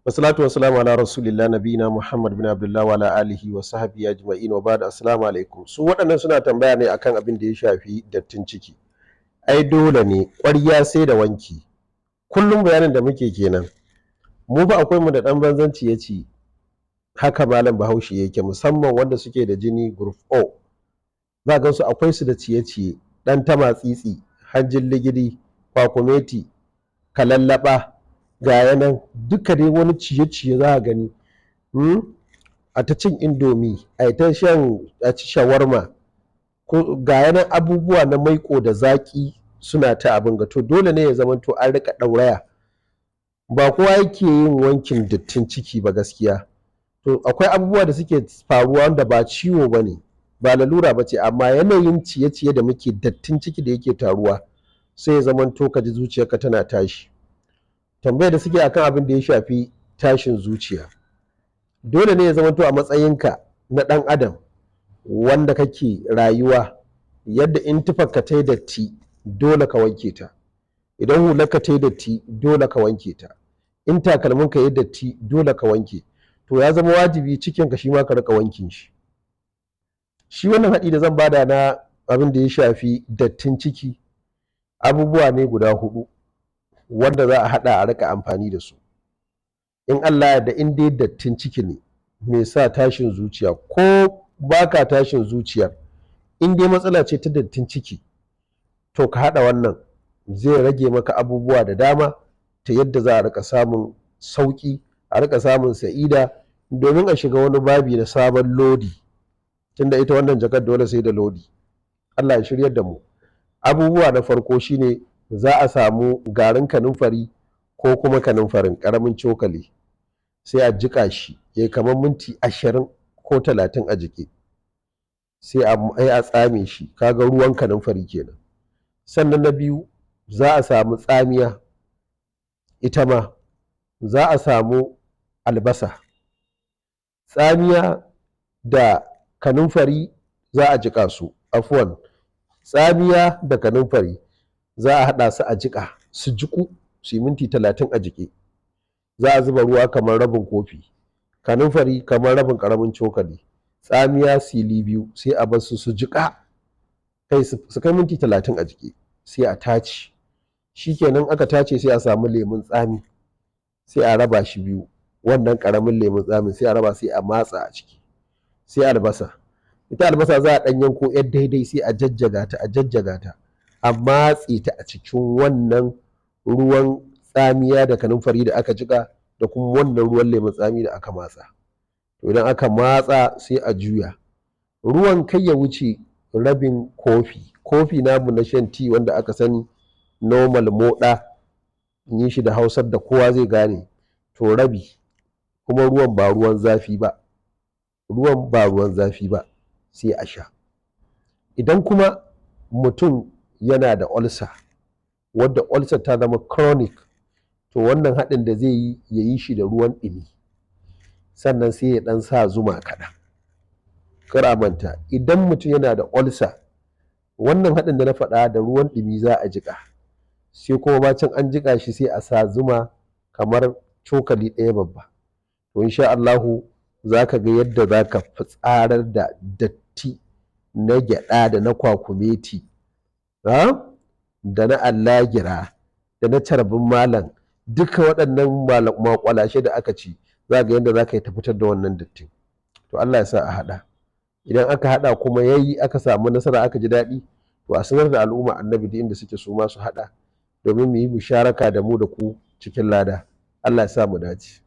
Wassalatu wassalamu ala rasulillah nabiyina Muhammad bin Abdullah wa ala alihi wa sahbihi ajma'in wa ba'da. Assalamu alaikum. Su waɗannan suna tambaya ne akan abin da ya shafi dattin ciki. Ai dole ne ƙwarya sai da wanki. Kullum bayanin da muke kenan. Mu ba akwai mu da ɗan banzan ciye-ciye. Haka malam Bahaushe yake, musamman wanda suke da jini group O. Za ga su akwai su da ciye-ciye, ɗan tamatsitsi, hanjin ligidi, kwakumeti, kalallaba, ga yanan duka dai wani ciye-ciye za a gani. A ta cin indomi, a ta ci shawarma, ga yanan abubuwa na maiko da zaki suna ta abin ga, to dole ne ya zamanto an rika ɗauraya. Ba kowa yake yin wankin dattin ciki ba gaskiya. To akwai abubuwa da suke faruwa wanda ba ciwo ba ne, ba lalura ba ce, amma yanayin ciye-ciye da muke, dattin ciki da yake taruwa sai ya zamanto ka ji zuciyarka tana tashi. Tambayar da suke akan abin da ya shafi tashin zuciya, dole ne ya zamanto a matsayinka na ɗan adam wanda kake rayuwa, yadda in tufarka ta yi datti dole ka wanke ta, idan hularka ta yi datti dole ka wanke ta, in takalminka ya yi datti dole ka wanke. To ya zama wajibi cikinka shi ma ka rika wankin shi. Shi wannan haɗi da zan bada na abin da ya shafi dattin ciki, abubuwa ne guda 4 wanda za a haɗa a rika amfani da su. In Allah ya da, in dai dattin ciki ne mai sa tashin zuciya, ko baka tashin zuciyar, in dai matsala ce ta dattin ciki, to ka haɗa wannan zai rage maka abubuwa da dama, ta yadda za a rika samun sauƙi, a rika samun sa'ida, domin a shiga wani babi na sabon lodi, tunda ita wannan jakar dole sai da lodi. Allah ya shiryar da mu. Abubuwa na farko shine za a samu garin kanunfari ko kuma kanunfarin ƙaramin cokali, sai a jiƙa shi ya kamar minti 20 ko 30 a jike, sai a tsame shi, kaga ruwan kanunfari kenan. Sannan na biyu, za a samu tsamiya, ita ma za a samu albasa. Tsamiya da kanunfari za a jiƙa su, afwan, tsamiya da kanunfari za a haɗa su a jiƙa su jiƙu su yi minti 30 a jike. Za a zuba ruwa kamar rabin kofi, kanunfari kamar rabin ƙaramin cokali, tsamiya sili 2, sai a bar su jiƙa kai su kai minti 30 a jike, sai a tace. Shikenan aka tace sai a samu lemun tsami, sai a raba shi biyu, wannan ƙaramin lemun tsamin sai a raba, sai a matsa a ciki. Sai albasa, ita albasa za a ɗan yanko yar daidai, sai a jajjaga ta a matse ta a cikin wannan ruwan tsamiya da kanunfari da aka jiƙa, da kuma wannan ruwan lemun tsami da aka matsa. To idan aka matsa sai a juya. Ruwan kai ya wuce rabin kofi namu na shan tea wanda aka sani normal moɗa, in yi shi da Hausar da kowa zai gane, to rabi. Kuma ruwan ba ruwan zafi ba, sai a sha. Idan kuma mutum yana da ulcer, wadda ulcer ta zama chronic, to wannan haɗin da zai yi, ya yi shi da ruwan ɗumi, sannan sai ya ɗan sa zuma kaɗan. Kar a manta, idan mutum yana da ulcer, wannan haɗin da na faɗa da ruwan ɗumi za a jiƙa, sai kuma bacin an jiƙa shi sai a sa zuma kamar cokali 1 babba. To insha Allahu za ka ga yadda za ka fitsarar da datti na gyaɗa da na kwakumeti, da na allagira, da na carbin malam, duka waɗannan makwalashe da aka ci, za ga yadda za ka yi ta fitar da wannan dattin. To Allah ya sa a haɗa. Idan aka haɗa kuma yayi, aka samu nasara, aka ji daɗi, to a sanar da al'umma annabi da inda suke, su ma su haɗa, domin mu yi musharaka da mu da ku cikin lada. Allah ya sa mu dace.